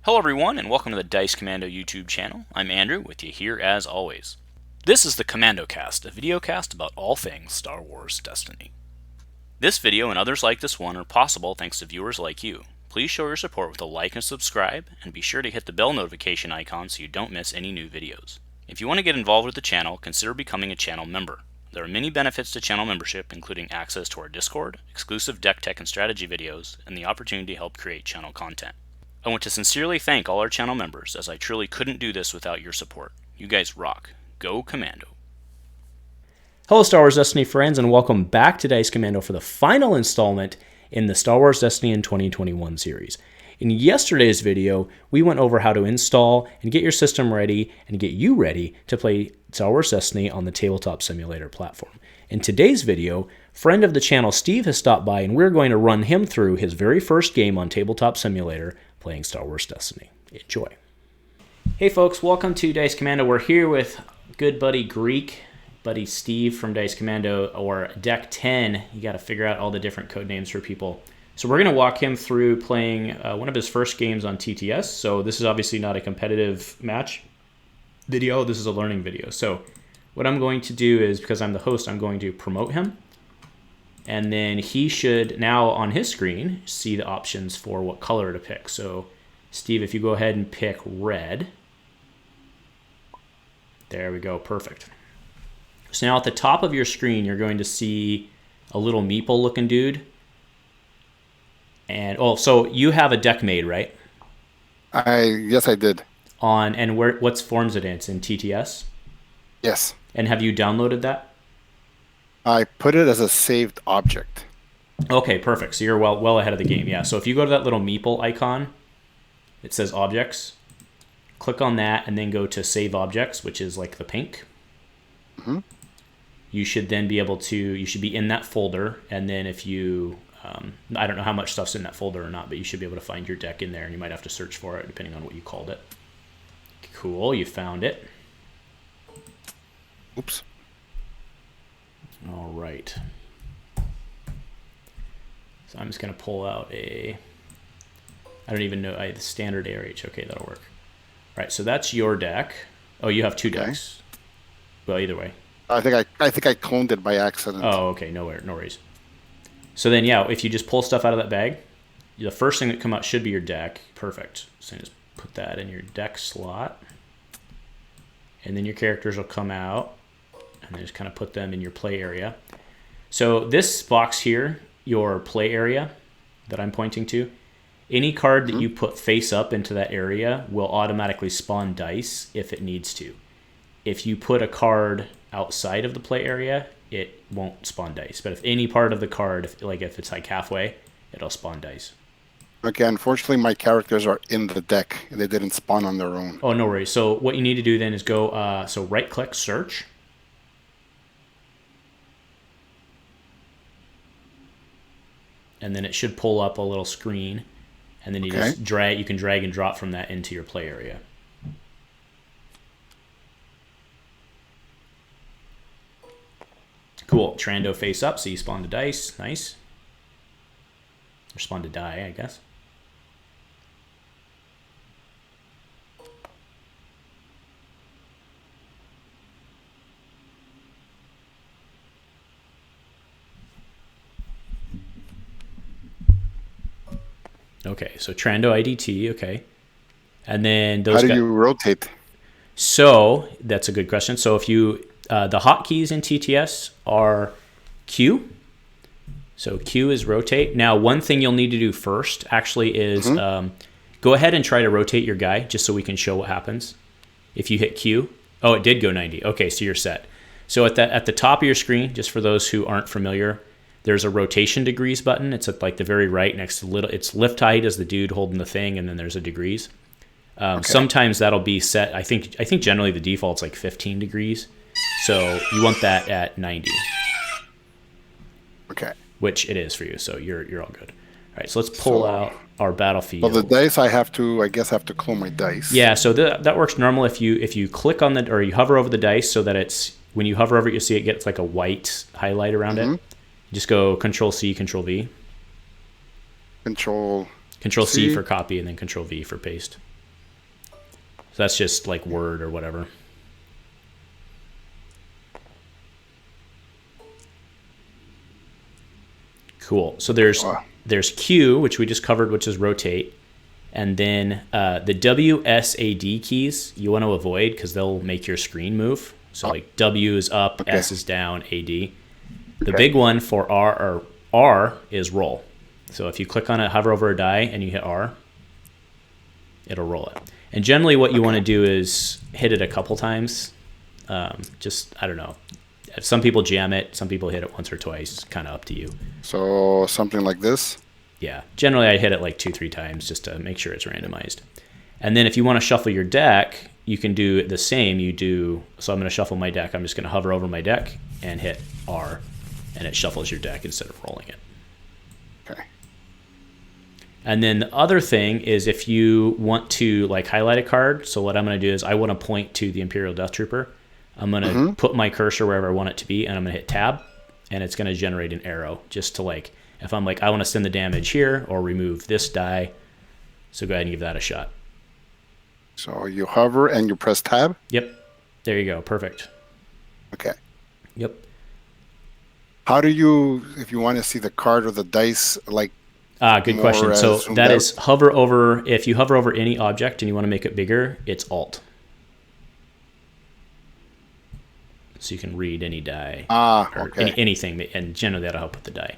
Hello everyone, and welcome to the Dice Commando YouTube channel. I'm Andrew, with you here as always. This is the Commando Cast, a video cast about all things Star Wars Destiny. This video and others like this one are possible thanks to viewers like you. Please show your support with a like and subscribe, and be sure to hit the bell notification icon so you don't miss any new videos. If you want to get involved with the channel, consider becoming a channel member. There are many benefits to channel membership, including access to our Discord, exclusive deck tech and strategy videos, and the opportunity to help create channel content. I want to sincerely thank all our channel members, as I truly couldn't do this without your support. You guys rock. Go Commando. Hello Star Wars Destiny friends, and welcome back to Dice Commando for the final installment in the Star Wars Destiny in 2021 series. In yesterday's video, we went over how to install and get your system ready and get you ready to play Star Wars Destiny on the Tabletop Simulator platform. In today's video, friend of the channel Steve has stopped by, and we're going to run him through his very first game on Tabletop Simulator playing Star Wars Destiny. Enjoy. Hey folks, welcome to Dice Commando. We're here with good buddy Greek, buddy Steve from Dice Commando, or Deck 10. You got to figure out all the different code names for people. So we're going to walk him through playing one of his first games on TTS. So this is obviously not a competitive match video. This is a learning video. So what I'm going to do is, because I'm the host, I'm going to promote him. And then he should now on his screen see the options for what color to pick. So Steve, if you go ahead and pick red. There we go, perfect. So now at the top of your screen, you're going to see a little meeple looking dude. And so you have a deck made, right? Yes, I did. And what's forms it in? It's in TTS? Yes. And have you downloaded that? I put it as a saved object. Okay, perfect. So you're well ahead of the game. Yeah. So if you go to that little meeple icon, it says objects. Click on that and then go to save objects, which is like the pink. Mm-hmm. You should then be able to, you should be in that folder. And then if you, I don't know how much stuff's in that folder or not, but you should be able to find your deck in there, and you might have to search for it depending on what you called it. Cool, you found it. Oops. All right. So I'm just going to pull out I don't even know, the standard ARH. Okay, that'll work. All right, so that's your deck. Oh, you have two decks. Well, either way. I think I cloned it by accident. Oh, okay, no worries. So then, yeah, if you just pull stuff out of that bag, the first thing that come out should be your deck. Perfect. So just put that in your deck slot. And then your characters will come out. And then just kind of put them in your play area. So this box here, your play area that I'm pointing to, any card that you put face up into that area will automatically spawn dice if it needs to. If you put a card outside of the play area, it won't spawn dice. But if any part of the card, if it's like halfway, it'll spawn dice. Okay, unfortunately my characters are in the deck. They didn't spawn on their own. Oh, no worries. So what you need to do then is go, so right-click, search. And then it should pull up a little screen. And then you just you can drag and drop from that into your play area. Cool. Trando face up, so you spawned a dice. Nice. Or spawned a die, I guess. Okay, so Trando IDT, okay. And then those How do you rotate? So that's a good question. So if you the hotkeys in TTS are Q. So Q is rotate. Now, one thing you'll need to do first actually is go ahead and try to rotate your guy just so we can show what happens. If you hit Q, oh, it did go 90. Okay, so you're set. So at the top of your screen, just for those who aren't familiar, there's a rotation degrees button. It's at like the very right next to it's lift height as the dude holding the thing, and then there's a degrees. Sometimes that'll be set. I think generally the default's like 15 degrees. So you want that at 90. Okay. Which it is for you, so you're all good. All right, so let's pull out our battlefield. So the dice I guess I have to clone my dice. Yeah, so that works normal if you click on or you hover over the dice so that it's, when you hover over it, you see it gets like a white highlight around it. Just go Control C, Control V. Control C for copy, and then Control V for paste. So that's just like word or whatever. Cool. So there's Q, which we just covered, which is rotate. And then the WSAD keys you want to avoid because they'll make your screen move. So like W is up, S is down, AD. The big one for R is roll. So if you click on it, hover over a die, and you hit R, it'll roll it. And generally what you want to do is hit it a couple times. I don't know. Some people jam it. Some people hit it once or twice. It's kind of up to you. So something like this? Yeah. Generally, I hit it like 2-3 times just to make sure it's randomized. And then if you want to shuffle your deck, you can do the same. So I'm going to shuffle my deck. I'm just going to hover over my deck and hit R, and it shuffles your deck instead of rolling it. Okay. And then the other thing is if you want to like highlight a card, so what I'm going to do is I want to point to the Imperial Death Trooper. I'm going to put my cursor wherever I want it to be, and I'm going to hit tab, and it's going to generate an arrow just to like, if I'm like, I want to send the damage here or remove this die. So go ahead and give that a shot. So you hover and you press tab? Yep. There you go. Perfect. Okay. Yep. How do you, if you want to see the card or the dice, like, good question. So that is if you hover over any object and you want to make it bigger, it's Alt. So you can read any die or anything, and generally that'll help with the die.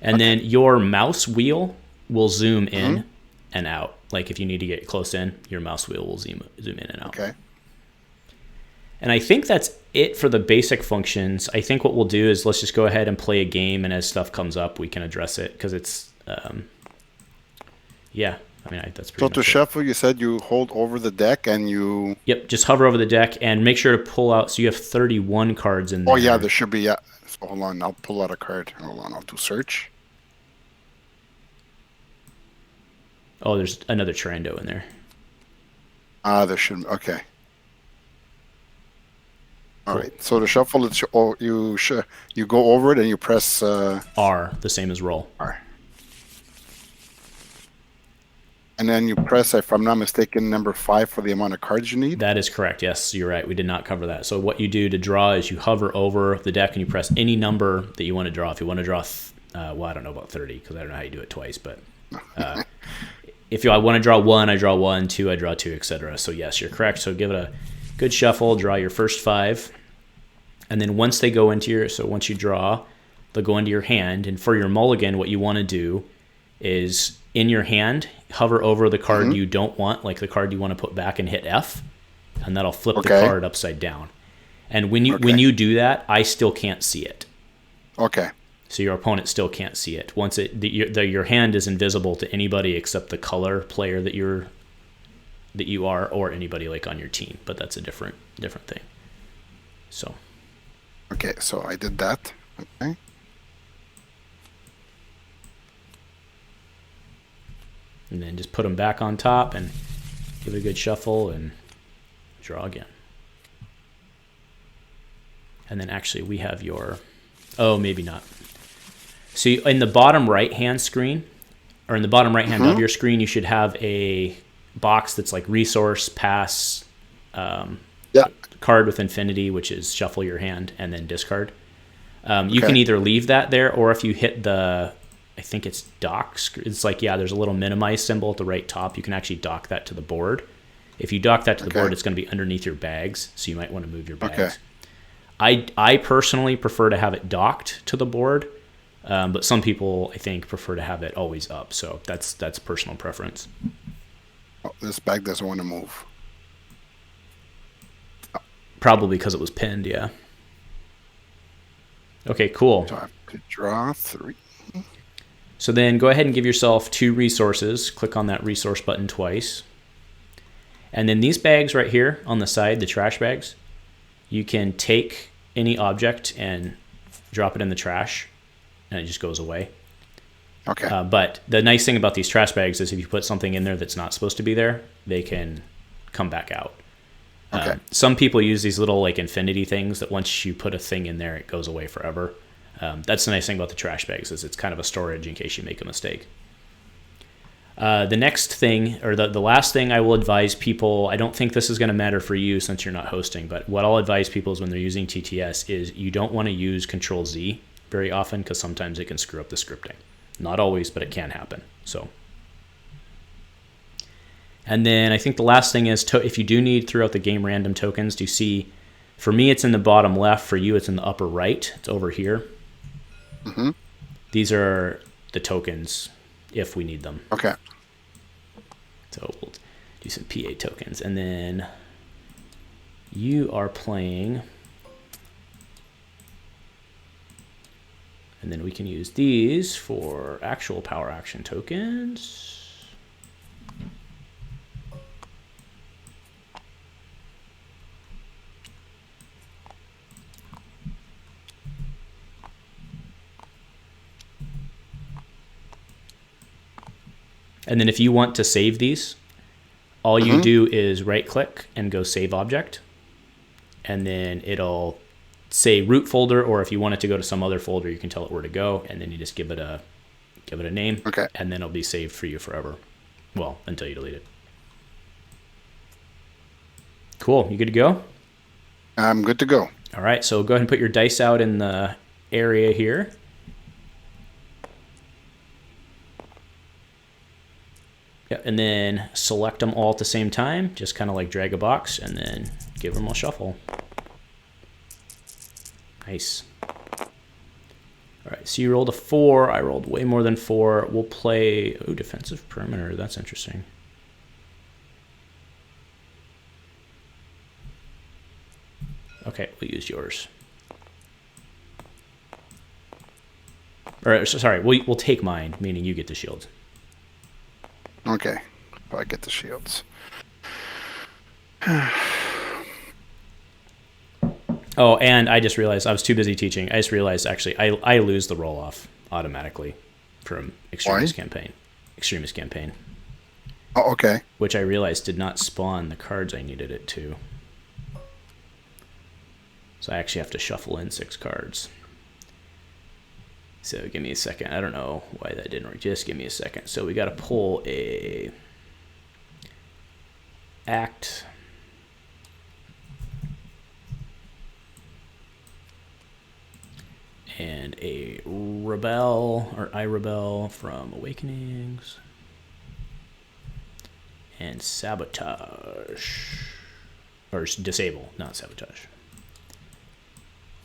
And then your mouse wheel will zoom in and out. Like if you need to get close in, your mouse wheel will zoom in and out. Okay. And I think that's it for the basic functions. I think what we'll do is let's just go ahead and play a game, and as stuff comes up, we can address it because it's, that's pretty much to shuffle, you said you hold over the deck and you... Yep, just hover over the deck and make sure to pull out. So you have 31 cards in there. Oh, yeah, there should be... Yeah. So hold on, I'll pull out a card. Hold on, I'll do search. Oh, there's another Trando in there. There should... Okay. All right. So to shuffle, you go over it and you press... R, the same as roll. R. And then you press, if I'm not mistaken, number 5 for the amount of cards you need? That is correct. Yes, you're right. We did not cover that. So what you do to draw is you hover over the deck and you press any number that you want to draw. If you want to draw, I don't know about 30 because I don't know how you do it twice. But if I want to draw 1, I draw 1, 2, I draw 2, etc. So yes, you're correct. So give it a good shuffle. Draw your first 5. And then once they go into once you draw, they'll go into your hand. And for your mulligan, what you want to do is in your hand, hover over the card you don't want, like the card you want to put back, and hit F, and that'll flip the card upside down. And when you do that, I still can't see it. Okay. So your opponent still can't see it. Once your hand is invisible to anybody except the color player that you are, or anybody like on your team. But that's a different thing. So. Okay, so I did that. Okay. And then just put them back on top and give it a good shuffle and draw again. And then actually we have maybe not. So in the bottom right-hand screen, or in the bottom right-hand of your screen, you should have a box that's like resource, pass, card with infinity, which is shuffle your hand and then discard. You can either leave that there, or if you hit I think it's dock. It's like, there's a little minimize symbol at the right top. You can actually dock that to the board. If you dock that to the board, it's going to be underneath your bags, so you might want to move your bags. I personally prefer to have it docked to the board, but some people, I think, prefer to have it always up. So that's personal preference. Oh, this bag doesn't want to move. Probably because it was pinned, yeah. Okay, cool. So I have to draw 3. So then go ahead and give yourself 2 resources. Click on that resource button twice. And then these bags right here on the side, the trash bags, you can take any object and drop it in the trash, and it just goes away. Okay. But the nice thing about these trash bags is if you put something in there that's not supposed to be there, they can come back out. Okay. Some people use these little like infinity things that once you put a thing in there, it goes away forever. That's the nice thing about the trash bags is it's kind of a storage in case you make a mistake. The next thing, or the last thing I will advise people, I don't think this is going to matter for you since you're not hosting, but what I'll advise people is when they're using TTS is you don't want to use Control-Z very often because sometimes it can screw up the scripting. Not always, but it can happen. So, and then I think the last thing is if you do need throughout the game random tokens, do you see, for me it's in the bottom left, for you it's in the upper right, it's over here. Mm-hmm. These are the tokens if we need them. Okay. So we'll do some PA tokens. And then you are playing. And then we can use these for actual power action tokens. And then if you want to save these, all you do is right click and go save object. And then it'll say root folder, or if you want it to go to some other folder, you can tell it where to go, and then you just give it a name. Okay. And then it'll be saved for you forever. Well, until you delete it. Cool. You good to go? I'm good to go. All right. So go ahead and put your dice out in the area here. Yeah, and then select them all at the same time. Just kind of like drag a box and then give them a shuffle. Nice. All right, so you rolled a 4. I rolled way more than 4. We'll play defensive perimeter. That's interesting. Okay, we'll use yours. Or sorry, we'll take mine, meaning you get the shield. Okay. I get the shields. Oh, and I just realized I was too busy teaching. I just realized actually I lose the roll off automatically from Extremist Campaign. Extremist Campaign. Oh, okay. Which I realized did not spawn the cards I needed it to. So I actually have to shuffle in 6 cards. So give me a second. I don't know why that didn't work. Just give me a second. So we got to pull a act. And a rebel, or I rebel from Awakenings. And sabotage. Or disable, not sabotage.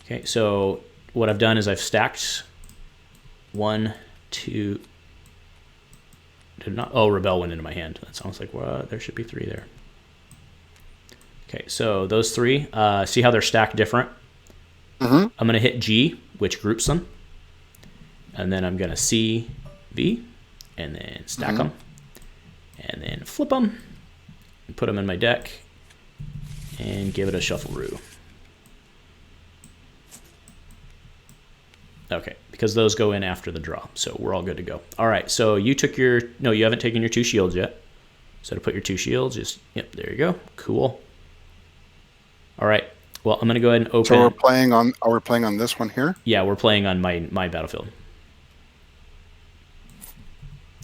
Okay, so what I've done is I've stacked 1, 2. Did not? Oh, rebel went into my hand. That sounds like, well, there should be 3 there. Okay, so those 3. See how they're stacked different? Mm-hmm. I'm going to hit G, which groups them. And then I'm going to C, V, and then stack them. And then flip them. And put them in my deck. And give it a shuffle-roo. Okay, because those go in after the draw. So we're all good to go. All right, so you took your... No, you haven't taken your 2 shields yet. So to put your 2 shields, just... Yep, there you go. Cool. All right. Well, I'm going to go ahead and open... So we're playing on... Are we playing on this one here? Yeah, we're playing on my battlefield.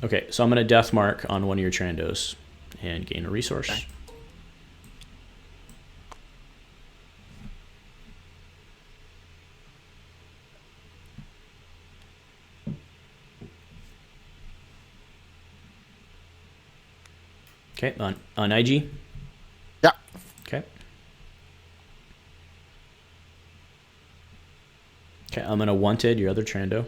Okay, so I'm going to death mark on one of your Trandos and gain a resource. Okay. Okay, on IG? Yeah. Okay. Okay, I'm going to wanted your other Trando.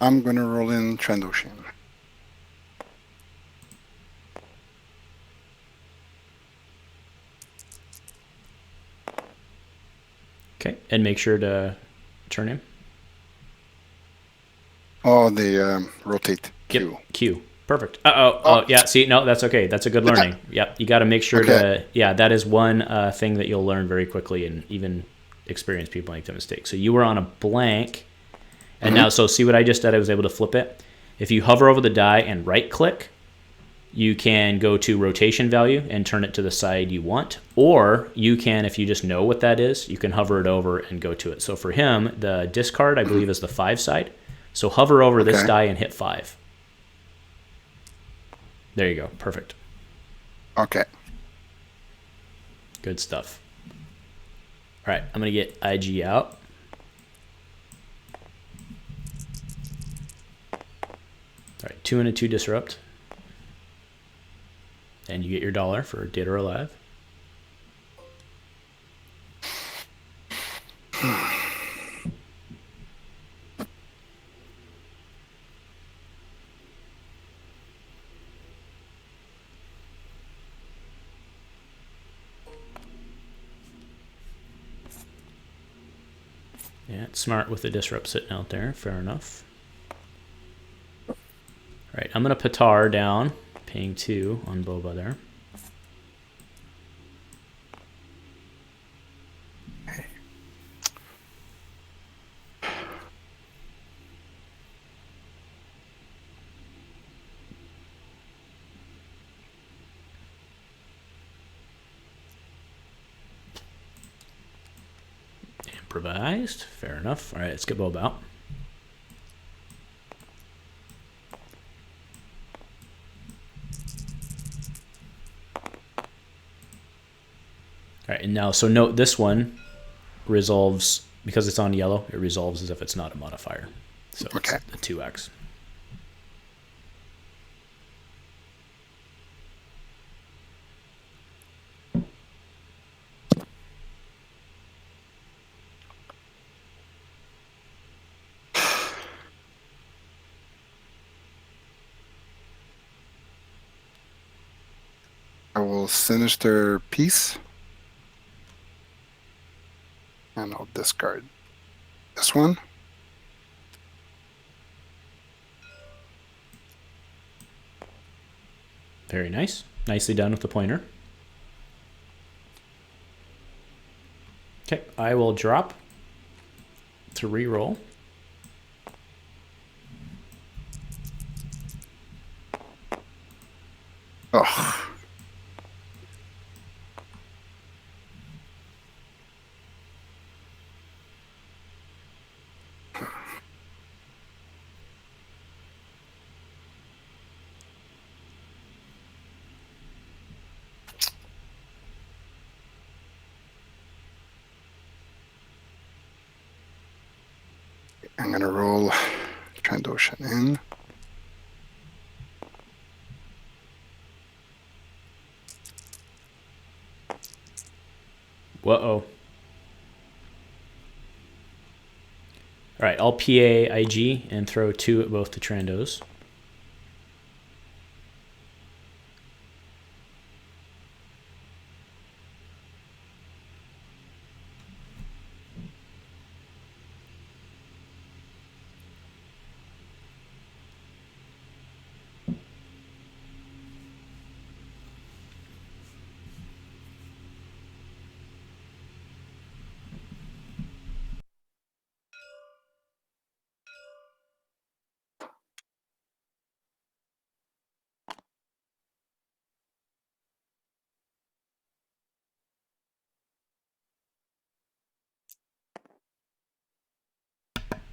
I'm going to roll in Trandoshan. Okay, and make sure to turn him. Oh, the rotate Q. Yep, Q. Perfect. Oh, yeah, see, no, that's okay. That's a good learning. Yep, you got to make sure to, yeah, that is one thing that you'll learn very quickly, and even experienced people make the mistake. So you were on a blank, And now, so see what I just did? I was able to flip it. If you hover over the die and right-click, you can go to rotation value and turn it to the side you want. Or you can, if you just know what that is, you can hover it over and go to it. So for him, the discard, I believe, is the 5 side. So hover over this die and hit 5. There you go. Perfect. Okay. Good stuff. All right, I'm going to get IG out. All right, 2 and a 2 disrupt. And you get your $1 for dead or alive. Yeah, it's smart with the disrupt sitting out there. Fair enough. All right, I'm going to Patar down, paying 2 on Boba there. Improvised. Fair enough. All right, let's get Boba out. All right, and now, so note this one resolves, because it's on yellow, it resolves as if it's not a modifier. So it's a 2x. I will Sinister Piece. And I'll discard this one. Very nice. Nicely done with the pointer. Okay, I will drop to reroll. Oh. I'm going to roll Trandoshan in. Whoa. All right, I'll PA IG and throw 2 at both the Trandos.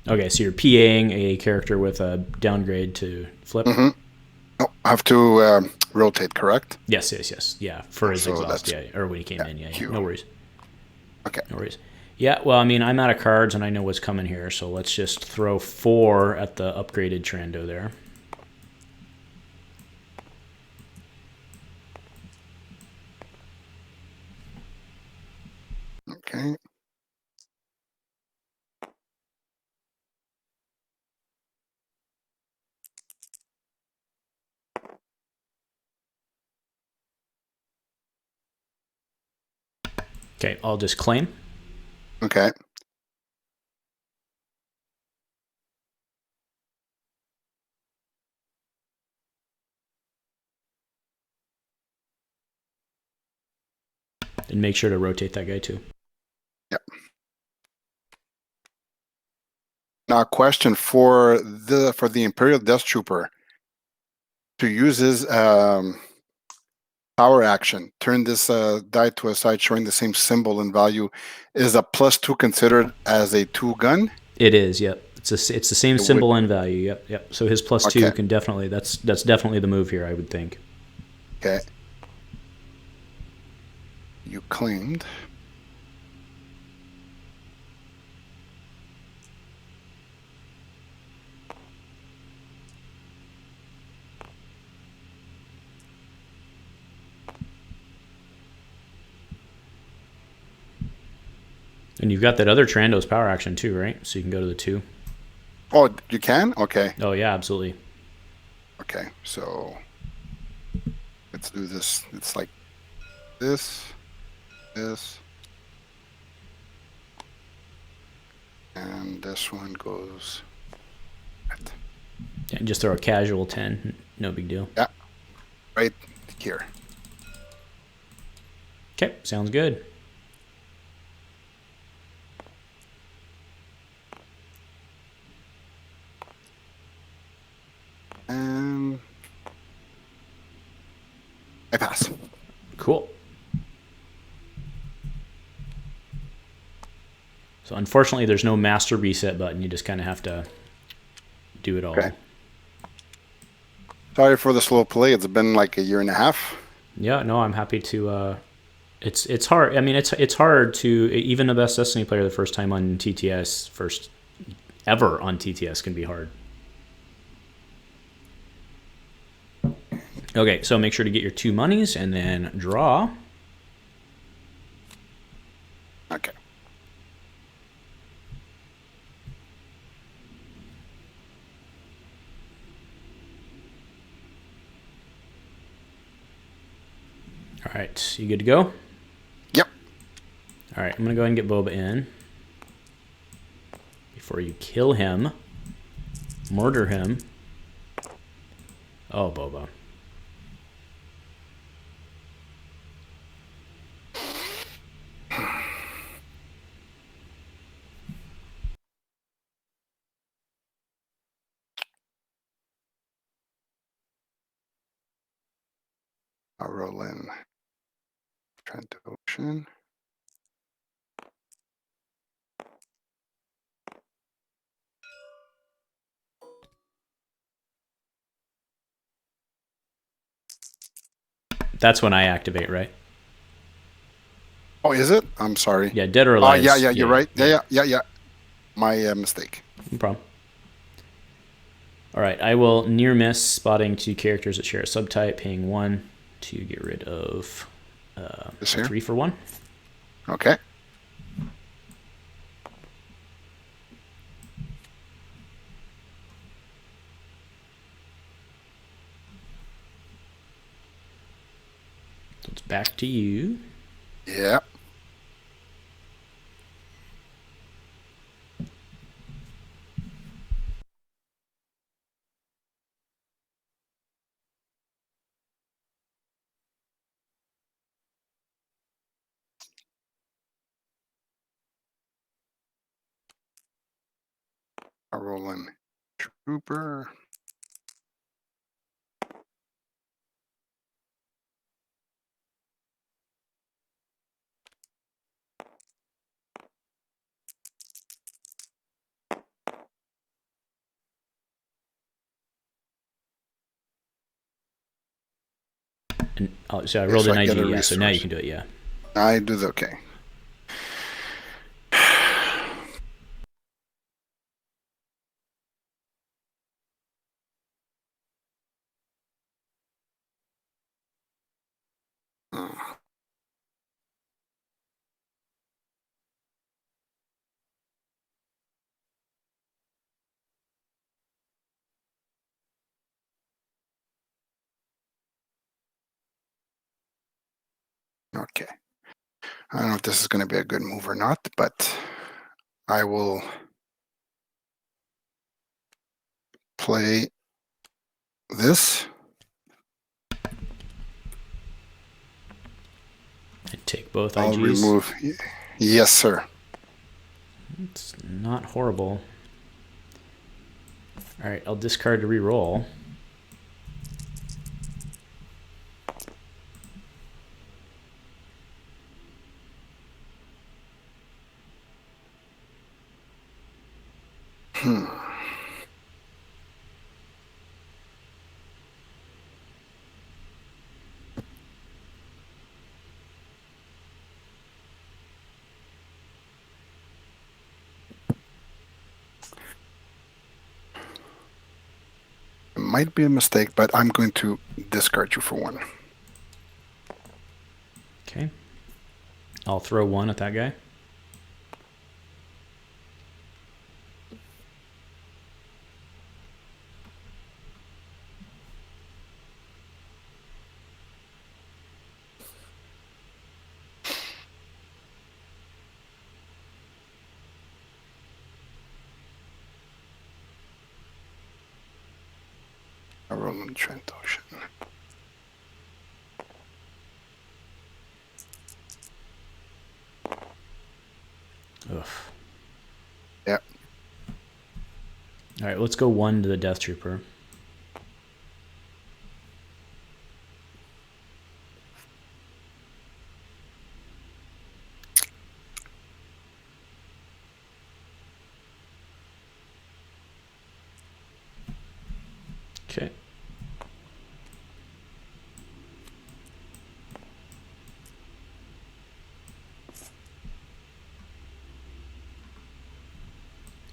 Okay, so you're PAing a character with a downgrade to flip? Oh, I have to rotate, correct? Yes. Yeah, for his exhaust, yeah. Or when he came in, yeah. Q. No worries. Okay. No worries. Yeah, well, I mean, I'm out of cards and I know what's coming here, so let's just throw 4 at the upgraded Trando there. Okay. Okay, I'll just claim. Okay. And make sure to rotate that guy too. Yep. question for the Imperial Death Trooper to use his power action. Turn this die to a side showing the same symbol and value. Is a +2 considered as a 2-gun? It is. Yep. It's the same symbol and value. Yep. So his +2 can definitely that's definitely the move here, I would think. Okay. You claimed. And you've got that other Trando's power action too, right? So you can go to the 2. Oh, you can? Okay. Oh yeah, absolutely. Okay, so let's do this. It's like this, and this one goes. Right. Yeah, just throw a casual 10. No big deal. Yeah, right here. Okay, sounds good. And I pass. Cool. So unfortunately, there's no master reset button. You just kind of have to do it all. Okay. Sorry for the slow play. It's been like a year and a half. Yeah, no, I'm happy to. It's hard. I mean, it's hard to, even the best Destiny player the first time on TTS, first ever on TTS, can be hard. Okay, so make sure to get your 2 monies and then draw. Okay. All right, you good to go? Yep. All right, I'm going to go ahead and get Boba in. Before you kill him, murder him. Oh, Boba. I'll roll in Trandoshan. That's when I activate, right? Oh, is it? I'm sorry. Yeah, dead or alive. Yeah, you're right. Yeah. My mistake. No problem. All right, I will near miss spotting 2 characters that share a subtype, paying 1 to get rid of a 3 for 1. Okay. So it's back to you. Yeah. I'll roll in Trooper. And, oh, so I rolled an IG, yeah, so now you resource. can do it, yeah. I do the okay. Okay. I don't know if this is going to be a good move or not, but I will play this. And take both I'll IGs. remove. Yes, sir. It's not horrible. All right, I'll discard to re-roll. It might be a mistake, but I'm going to discard you for 1. Okay. I'll throw 1 at that guy. I roll on Trent Ocean. Ugh. Yeah. All right, let's go 1 to the Death Trooper. Okay.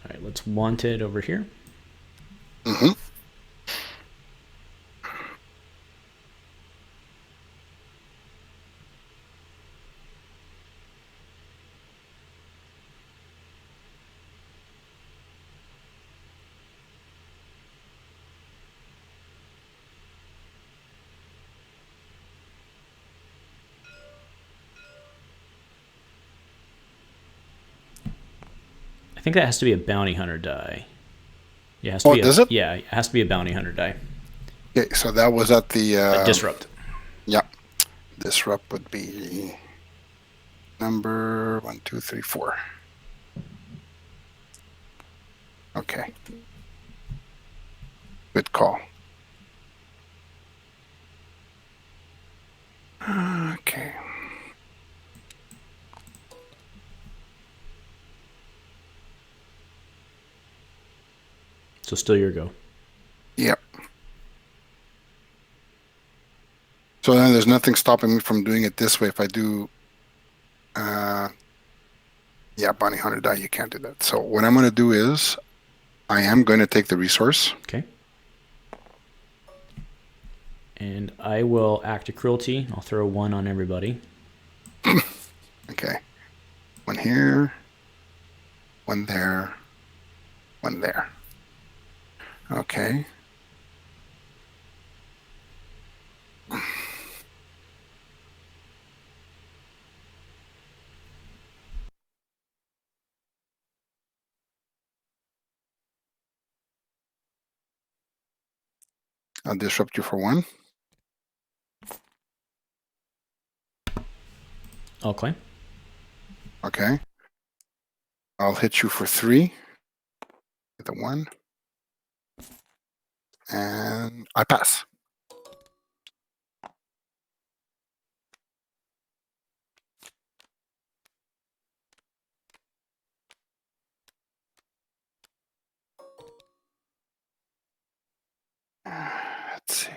All right, let's want it over here. Mm-hmm. I think that has to be a bounty hunter die. Yeah, it has to Oh, be does it? Yeah, it has to be a bounty hunter die. Okay, so that was at the... Disrupt. Yeah. Disrupt would be number 1, 2, 3, 4. Okay. Good call. Okay. So still your go. Yep. So then there's nothing stopping me from doing it this way. If I do, yeah, bounty hunter die, you can't do that. So what I'm going to do is I am going to take the resource. Okay. And I will act a cruelty. I'll throw 1 on everybody. Okay. 1 here, 1 there, 1 there. Okay. I'll disrupt you for 1. I'll claim. Okay. I'll hit you for 3. Get the 1. And I pass. Let's see.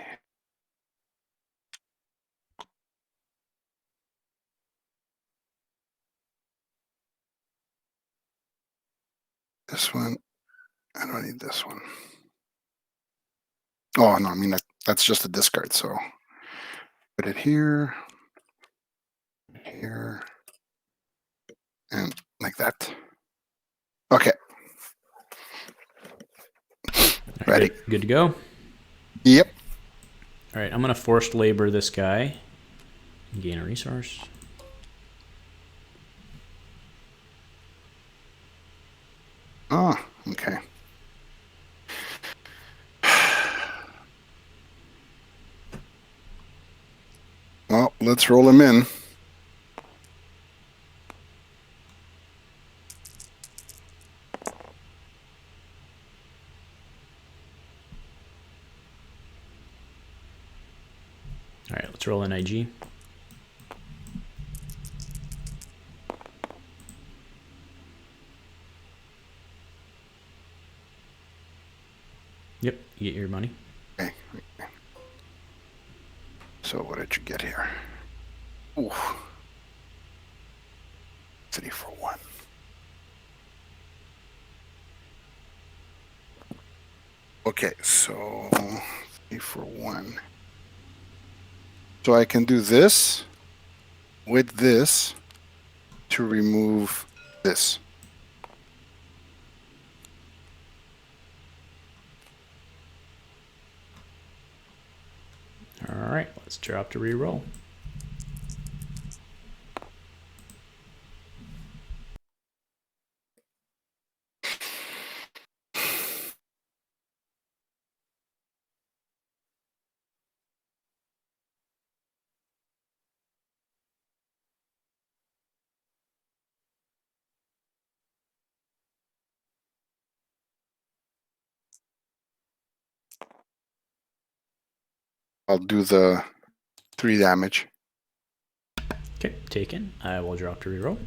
This one. I don't need this one. Oh, no, I mean, that's just a discard, so put it here, here, and like that. Okay. Right, Ready. Good to go. Yep. All right, I'm going to forced labor this guy. Gain a resource. Oh, okay. Well, let's roll him in. All right, let's roll an IG. Yep, you get your money. Okay. So what did you get here? Ooh. 3 for 1. Okay, so 3 for 1. So I can do this with this to remove this. All right, let's drop to reroll. I'll do the 3 damage. Okay, taken. I will drop to reroll.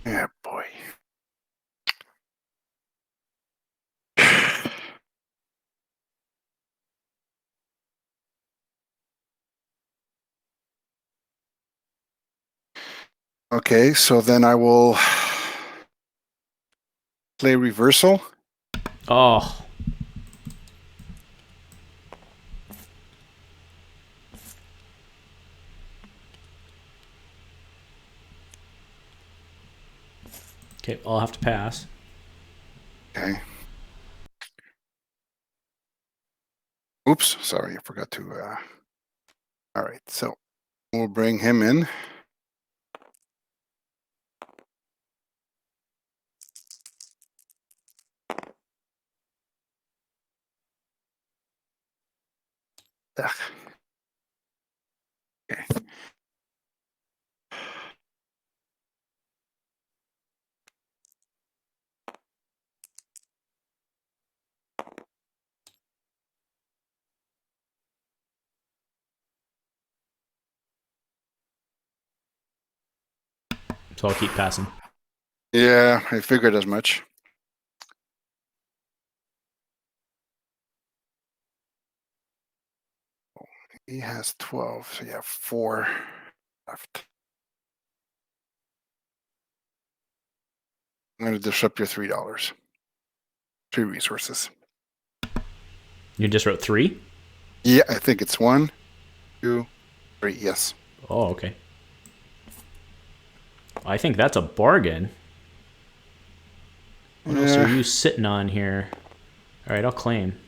Yeah, boy. Okay, so then I will play reversal. Oh. Okay, I'll have to pass. Okay. Oops, sorry, I forgot to. All right, so we'll bring him in. Ugh. Okay. So I'll keep passing. Yeah, I figured as much. He has 12, so you have 4 left. I'm going to disrupt your $3. 3 resources. You just wrote 3? Yeah, I think it's 1, 2, 3. Yes. Oh, okay. I think that's a bargain. What else are you sitting on here? All right, I'll claim.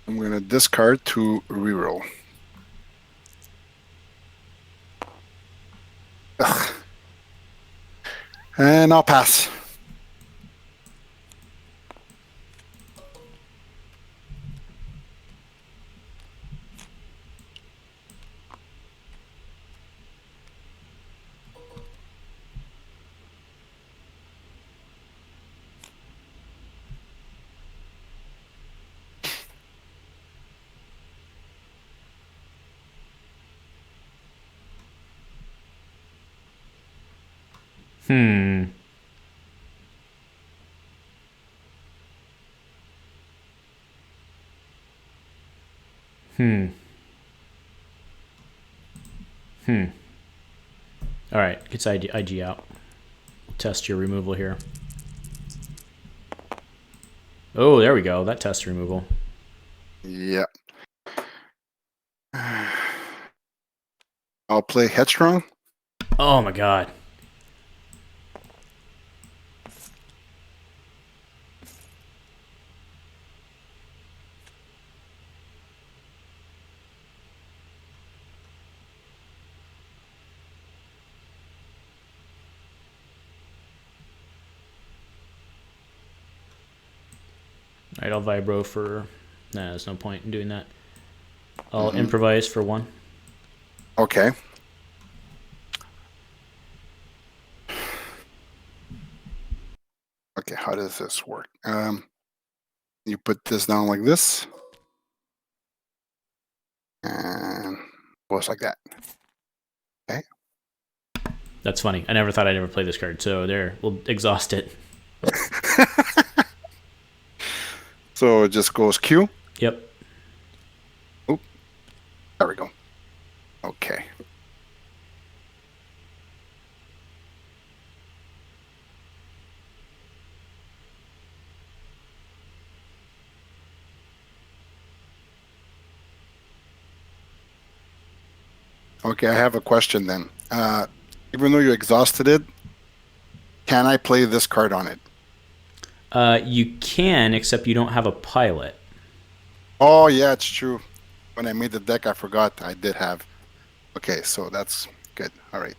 I'm going to discard to reroll. Ugh. And I'll pass. Hmm. All right, gets IG out. We'll test your removal here. Oh, there we go. That test removal. Yeah. I'll play Headstrong. Oh my god. Alright, I'll vibro for... Nah, there's no point in doing that. I'll improvise for 1. Okay. Okay, how does this work? You put this down like this. And goes like that. Okay. That's funny. I never thought I'd ever play this card, so there, we'll exhaust it. So it just goes Q. Yep. Oop. There we go. Okay. Okay, I have a question then. Even though you exhausted it, can I play this card on it? You can, except you don't have a pilot. Oh, yeah, it's true. When I made the deck, I forgot I did have. Okay, so that's good. All right.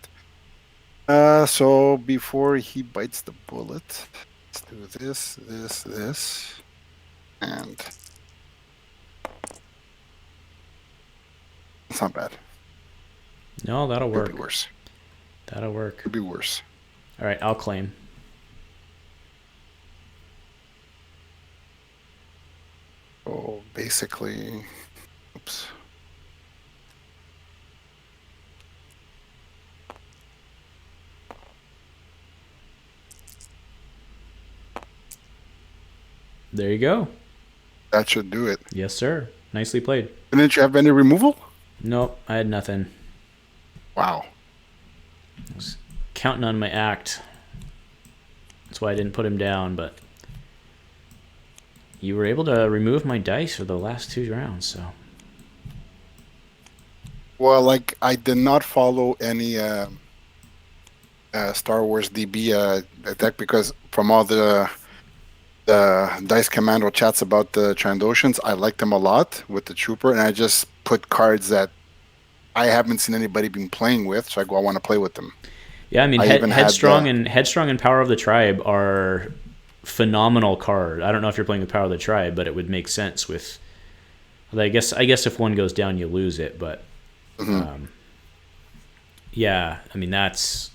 So before he bites the bullet, let's do this, and it's not bad. No, that'll work. Could be worse. That'll work. Could be worse. All right, I'll claim. So basically, oops. There you go. That should do it. Yes, sir. Nicely played. Didn't you have any removal? Nope, I had nothing. Wow. I was counting on my act. That's why I didn't put him down, but you were able to remove my dice for the last 2 rounds, so. Well, like, I did not follow any Star Wars DB deck because from all the Dice Commando chats about the Trandoshans, I liked them a lot with the Trooper, and I just put cards that I haven't seen anybody been playing with, so I want to play with them. Yeah, I mean, Headstrong and Power of the Tribe are phenomenal card. I don't know if you're playing the Power of the Tribe, but it would make sense with. I guess if one goes down, you lose it. But yeah, I mean that's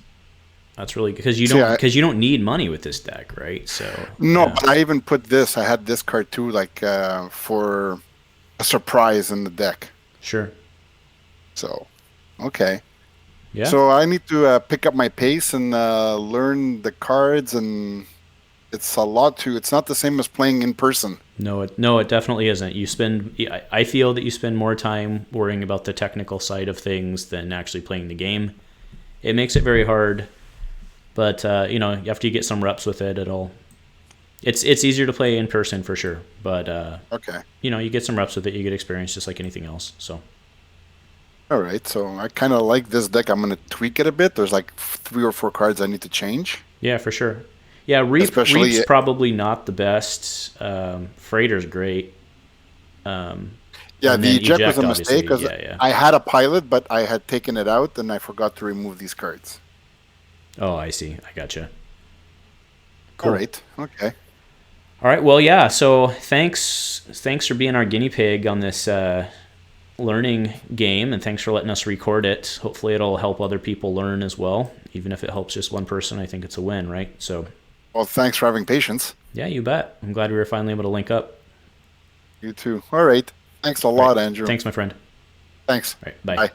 really because you don't need money with this deck, right? So no, yeah. But I even put this. I had this card too, like for a surprise in the deck. Sure. So, okay. Yeah. So I need to pick up my pace and learn the cards, and it's a lot to. It's not the same as playing in person. No, it definitely isn't. I feel that you spend more time worrying about the technical side of things than actually playing the game. It makes it very hard, but after you get some reps with it, it's easier to play in person for sure. But okay, you get some reps with it, you get experience just like anything else. So. All right, so I kind of like this deck. I'm going to tweak it a bit. There's like 3 or 4 cards I need to change. Yeah, for sure. Yeah, Reap's probably not the best. Freighter's great. Yeah, the eject was a mistake because I had a pilot, but I had taken it out and I forgot to remove these cards. Oh, I see. I gotcha. Cool. All right. Okay. All right. Well, yeah. So thanks for being our guinea pig on this learning game, and thanks for letting us record it. Hopefully it'll help other people learn as well. Even if it helps just one person, I think it's a win, right? So well, thanks for having patience. Yeah, you bet. I'm glad we were finally able to link up. You too. All right. Thanks a lot, Andrew. Thanks, my friend. Thanks. All right, bye. Bye.